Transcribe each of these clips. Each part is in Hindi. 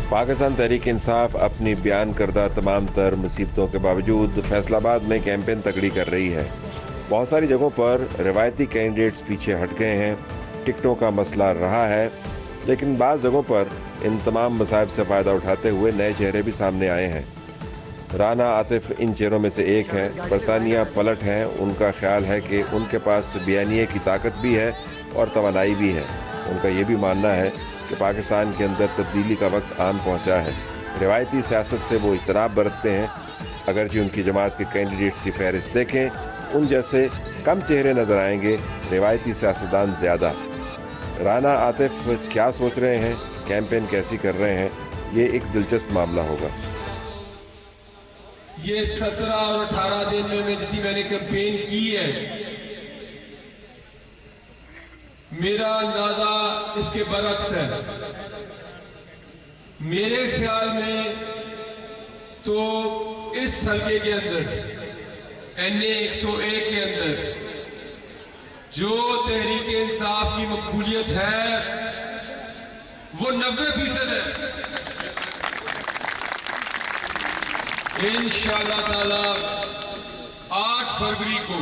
पाकिस्तान तहरीक इंसाफ अपनी बयान करदा तमाम तर मुसीबतों के बावजूद फैसलाबाद में कैंपेन तगड़ी कर रही है। बहुत सारी जगहों पर रिवायती कैंडिडेट्स पीछे हट गए हैं, टिकटों का मसला रहा है, लेकिन बाज़ जगहों पर इन तमाम मसाइब से फ़ायदा उठाते हुए नए चेहरे भी सामने आए हैं। राना आतिफ इन चेहरों में से एक हैं। बरतानिया पलट हैं। उनका ख्याल है कि उनके पास बयानिए की ताकत भी है और तवानाई भी है। उनका ये भी मानना है कि पाकिस्तान के अंदर तब्दीली का वक्त आन पहुंचा है। रिवायती सियासत से वो इजतनाब बरतते हैं। अगरचे उनकी जमात के कैंडिडेट्स की फहरिस्त देखें, उन जैसे कम चेहरे नजर आएंगे, रिवायती सियासतदान ज़्यादा। राना आतिफ क्या सोच रहे हैं, कैंपेन कैसी कर रहे हैं, ये एक दिलचस्प मामला होगा। ये 17 और 18 दिन में जितनी मैंने कैंपेन की है, मेरा अंदाजा इसके बरक्स है। मेरे ख्याल में तो इस हल्के के अंदर NA 101 के अंदर जो तहरीक इंसाफ की मकबूलियत है वो 90% है। इंशाअल्लाह ताला 8 फरवरी को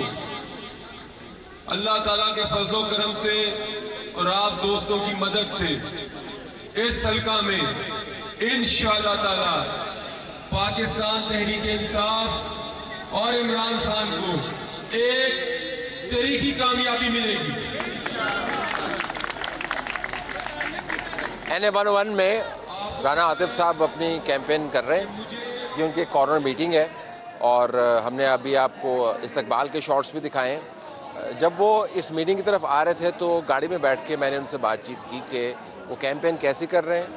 अल्लाह ताला के फजलो करम से और आप दोस्तों की मदद से इस हल्का में इंशाअल्लाह ताला पाकिस्तान तहरीक इंसाफ और इमरान खान को एक तरीकी कामयाबी मिलेगी। NA 101 में राना आतिफ साहब अपनी कैंपेन कर रहे हैं। ये उनकी कॉर्नर मीटिंग है और हमने अभी आपको इस्तकबाल के शॉट्स भी दिखाए हैं। जब वो इस मीटिंग की तरफ आ रहे थे तो गाड़ी में बैठ के मैंने उनसे बातचीत की कि वो कैंपेन कैसी कर रहे हैं,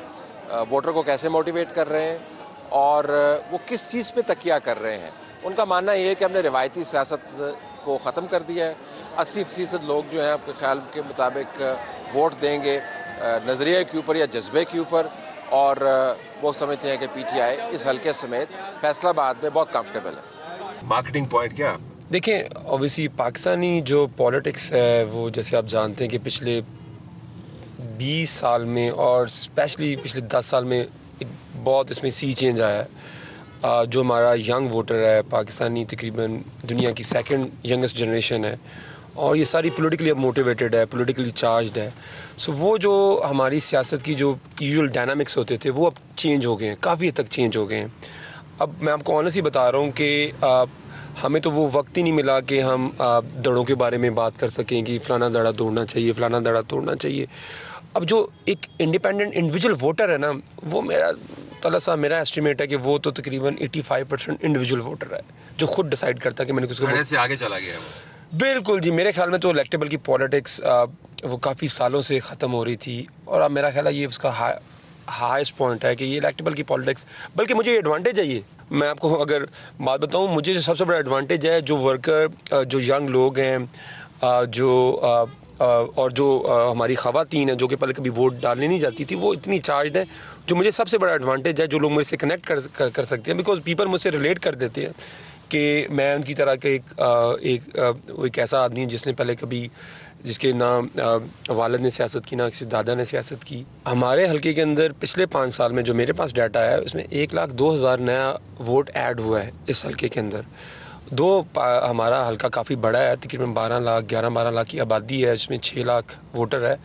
वोटर को कैसे मोटिवेट कर रहे हैं और वो किस चीज़ पे तकिया कर रहे हैं। उनका मानना ये है कि हमने रिवायती सियासत को ख़त्म कर दिया है। 80% लोग जो हैं आपके ख्याल के मुताबिक वोट देंगे नज़रिए के ऊपर या जज्बे के ऊपर, और वो समझते हैं कि PTI इस हल्के समेत फैसलाबाद में बहुत कंफर्टेबल है। मार्केटिंग पॉइंट क्या? देखें, ऑब्वियसली पाकिस्तानी जो पॉलिटिक्स है वो जैसे आप जानते हैं कि पिछले 20 साल में और स्पेशली पिछले 10 साल में बहुत इसमें सी चेंज आया है। जो हमारा यंग वोटर है पाकिस्तानी तकरीबन दुनिया की सेकंड यंगेस्ट जनरेशन है और ये सारी पॉलिटिकली अब मोटिवेटेड है, पॉलिटिकली चार्ज्ड है। सो वो जो हमारी सियासत की जो यूजुअल डायनामिक्स होते थे वो अब चेंज हो गए हैं, काफ़ी हद तक चेंज हो गए हैं। अब मैं आपको ऑनेस्टली बता रहा हूँ कि हमें तो वो वक्त ही नहीं मिला कि हम दड़ों के बारे में बात कर सकें कि फ़लाना दड़ा तोड़ना चाहिए, फ़लाना दड़ा तोड़ना चाहिए। अब जो एक इंडिपेंडेंट इंडिविजुअल वोटर है ना, वो मेरा एस्टिमेट है कि वो तो तकरीबन 85% इंडिविजुअल वोटर है जो खुद डिसाइड करता है कि मैंने किसको से आगे चला गया वो। बिल्कुल जी, मेरे ख्याल में तो इलेक्टेबल की पॉलिटिक्स वो काफ़ी सालों से ख़त्म हो रही थी और अब मेरा ख्याल है ये उसका हाईएस्ट पॉइंट है कि ये इलेक्टेबल की पॉलिटिक्स, बल्कि मुझे एडवांटेज है ये। मैं आपको अगर बात बताऊं, मुझे जो सबसे बड़ा एडवांटेज है जो वर्कर, जो यंग लोग हैं, और जो हमारी ख़वातीन हैं जो कि पहले कभी वोट डालने नहीं जाती थी, वो इतनी चार्ज है। जो मुझे सबसे बड़ा एडवांटेज है, जो लोग मुझसे कनेक्ट कर सकते हैं, बिकॉज पीपल मुझसे रिलेट कर देते हैं कि मैं उनकी तरह के एक ऐसा आदमी जिसने पहले कभी, जिसके ना वालिद ने सियासत की ना किसी दादा ने सियासत की। हमारे हल्के के अंदर पिछले 5 साल में जो मेरे पास डाटा है उसमें 1,02,000 नया वोट ऐड हुआ है इस हल्के के अंदर। हमारा हल्का काफ़ी बड़ा है, तकरीबन 11-12 लाख की आबादी है, जिसमें 6 लाख वोटर है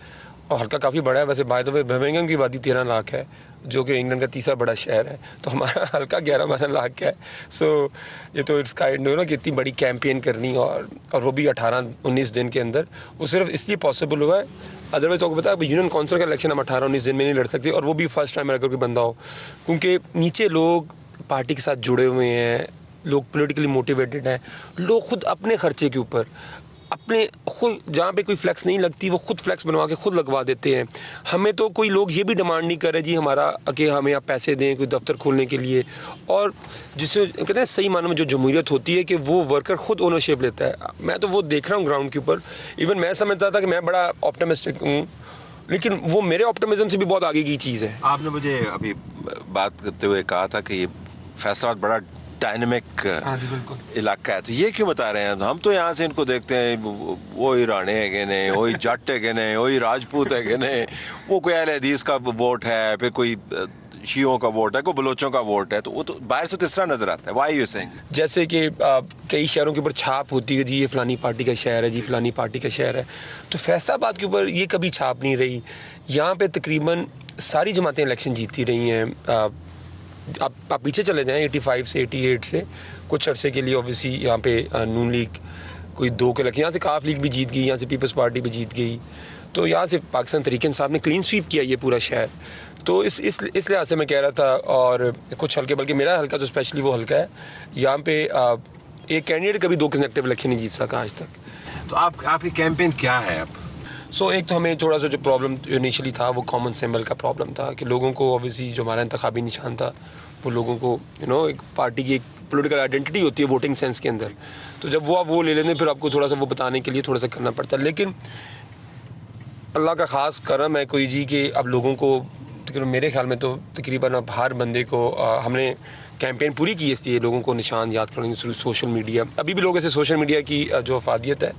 और हल्का काफ़ी बड़ा है। वैसे बाय द वे बर्मिंघम की आबादी 13 लाख है जो कि इंग्लैंड का तीसरा बड़ा शहर है, तो हमारा हल्का 11-12 लाख का है। सो ये तो इट्स काइंड ना कि इतनी बड़ी कैंपेन करनी और वो भी 18-19 दिन के अंदर, वो सिर्फ इसलिए पॉसिबल हुआ है। अदरवाइज आपको पता है यूनियन काउंसिल का इलेक्शन हम 18-19 दिन में नहीं लड़ सकते, और वो भी फर्स्ट टाइम अगर कोई बंदा हो, क्योंकि नीचे लोग पार्टी के साथ जुड़े हुए हैं, लोग पॉलिटिकली मोटिवेटेड हैं, लोग खुद अपने खर्चे के ऊपर अपने खुद जहाँ पे कोई फ्लैक्स नहीं लगती वो खुद फ्लैक्स बनवा के खुद लगवा देते हैं। हमें तो कोई लोग ये भी डिमांड नहीं कर रहे जी हमारा कि हमें आप पैसे दें कोई दफ्तर खोलने के लिए, और जिससे कहते हैं सही मानों में जो जमहूरियत होती है कि वो वर्कर खुद ओनरशिप लेता है। मैं तो वो देख रहा हूँ ग्राउंड के ऊपर। इवन मैं समझता था कि मैं बड़ा ऑप्टिमिस्टिक हूँ, लेकिन वो मेरे ऑप्टिमिज्म से भी बहुत आगे की चीज़ है। आपने मुझे अभी बात करते हुए कहा था कि ये फैसलाबाद बड़ा डायनेमिक इलाका है, तो ये क्यों बता रहे हैं? हम तो यहाँ से इनको देखते हैं, वो ही राणे है कि नहीं, वही जट है कि नहीं, वही राजपूत है कि नहीं, वो कोई अहले हदीस का वोट है, फिर कोई शियों का वोट है, कोई बलोचों का वोट है, तो वो तो बाहर से तो इस तरह नजर आता है। Why you saying? जैसे कि कई शहरों के ऊपर छाप होती है जी ये फ़लानी पार्टी का शहर है, जी फ़लानी पार्टी का शहर है, तो फैसलाबाद के ऊपर ये कभी छाप नहीं रही। यहाँ पे तकरीबन सारी जमातें इलेक्शन जीतती रही हैं। आप पीछे चले जाएं 85 से 88 से कुछ अरसे के लिए ऑब्वियसली यहाँ पे नून लीग कोई 2 के इलेक्शन, यहाँ से काफ लीग भी जीत गई, यहाँ से पीपल्स पार्टी भी जीत गई, तो यहाँ से पाकिस्तान तहरीक इंसाफ ने क्लीन स्वीप किया ये पूरा शहर। तो इस लिहाज से मैं कह रहा था, और कुछ हल्के, बल्कि मेरा हल्का तो स्पेशली वो हल्का है, यहाँ पे एक कैंडिडेट कभी 2 कंसेक्टिव इलेक्शन नहीं जीत सका आज तक। तो आपकी कैंपेन क्या है अब? एक तो हमें थोड़ा सा जो प्रॉब्लम इनिशियली था वो कॉमन सिंबल का प्रॉब्लम था कि लोगों को ऑब्वियसली जो हमारा इंतखाबी निशान था वो लोगों को एक पार्टी की एक पॉलिटिकल आइडेंटिटी होती है वोटिंग सेंस के अंदर, तो जब वो आप वो ले लेते फिर आपको थोड़ा सा वो बताने के लिए थोड़ा सा करना पड़ता है। लेकिन अल्लाह का ख़ास करम है कोई जी कि अब लोगों को मेरे ख्याल में तो तकरीबन अब हर बंदे को हमने कैंपेन पूरी की है, इसलिए लोगों को निशान याद करेंगे थ्रू सोशल मीडिया। अभी भी लोग ऐसे सोशल मीडिया की जो अफादियत है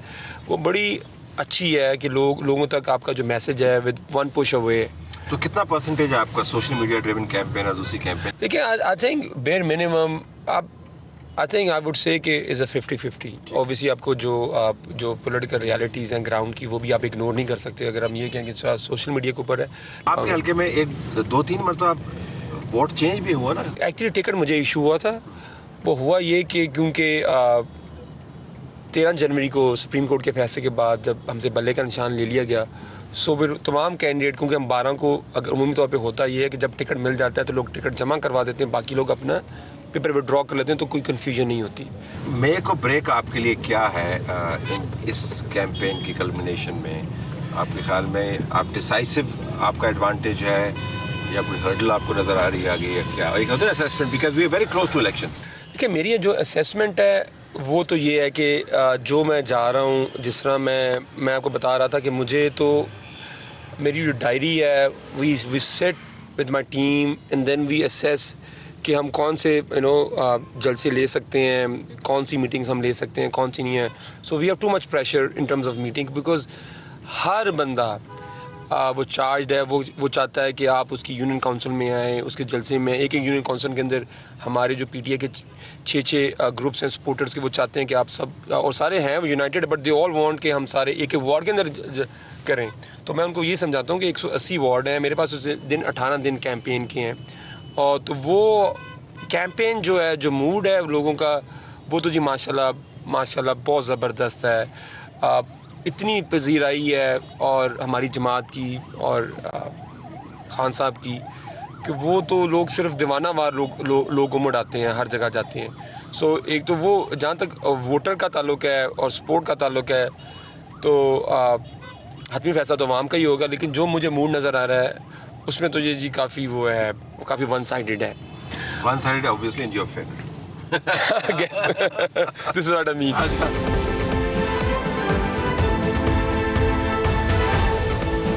वो बड़ी अच्छी है कि लोगों तक आपका जो मैसेज है विद वन पुश अवे। तो कितना परसेंटेज है आपका सोशल मीडिया ड्रिवन कैंपेन और दूसरी कैंपेन? देखिए I think bare minimum I would say कि इज़ अ 50-50। ऑब्वियसली आपको जो पॉलिटिकल रियलिटीज़ हैं ग्राउंड की वो भी आप इग्नोर नहीं कर सकते। अगर हम ये कहें कि सोशल मीडिया के ऊपर है, आपके हल्के में 1-2-3 मरतबा वोट चेंज भी हुआ ना? एक्चुअली टिकट मुझे इशू हुआ था, वो हुआ ये कि क्योंकि 13 जनवरी को सुप्रीम कोर्ट के फैसले के बाद जब हमसे बल्ले का निशान ले लिया गया, सो फिर तमाम कैंडिडेट, क्योंकि हम 12 को अगर उमूमी तौर पे होता ये है कि जब टिकट मिल जाता है तो लोग टिकट जमा करवा देते हैं, बाकी लोग अपना पेपर विड्रॉ कर लेते हैं, तो कोई कन्फ्यूजन नहीं होती। मेक और ब्रेक आपके लिए क्या है इस कैंपेन की कल्मिनेशन में? आपके ख्याल में आप डिसाइसिव आपका एडवांटेज है या कोई हर्डल आपको नज़र आ रही है आगे, या क्या एक होता है assessment, because we are very close to elections? देखिए मेरी जो असेसमेंट है वो तो ये है कि जो मैं जा रहा हूँ, जिस तरह मैं आपको बता रहा था कि मुझे तो मेरी जो डायरी है we set with my team and then we assess कि हम कौन से जलसे ले सकते हैं, कौन सी मीटिंग्स हम ले सकते हैं, कौन सी नहीं है। So we have too much pressure in terms of meeting, because हर बंदा वो चार्ज है, वो चाहता है कि आप उसकी यूनियन काउंसिल में आएँ, उसके जलसे में। एक यूनियन काउंसिल के अंदर हमारे जो PTA के 6 ग्रुप्स हैं सपोर्टर्स के, वो चाहते हैं कि आप सब, और सारे हैं वो United, but they all want कि हम सारे एक वार्ड के अंदर करें। तो मैं उनको ये समझाता हूँ कि 180 वार्ड हैं मेरे पास, उस दिन 18 दिन कैंपेन के हैं, और तो वो कैंपेन जो है, जो मूड है लोगों का, वो तो जी माशाल्लाह बहुत ज़बरदस्त है। इतनी पजीराई है और हमारी जमात की और खान साहब की कि वो तो लोग सिर्फ दीवाना वार लोग उमड़ आते हैं, हर जगह जाते हैं। सो एक तो वो जहाँ तक वोटर का ताल्लुक है और सपोर्ट का ताल्लुक है, तो हतमी फैसला तो आवाम का ही होगा, लेकिन जो मुझे मूड नज़र आ रहा है उसमें तो ये जी काफ़ी वो है, काफ़ी वन साइडेड है। One sided obviously in your favour. This is what I mean.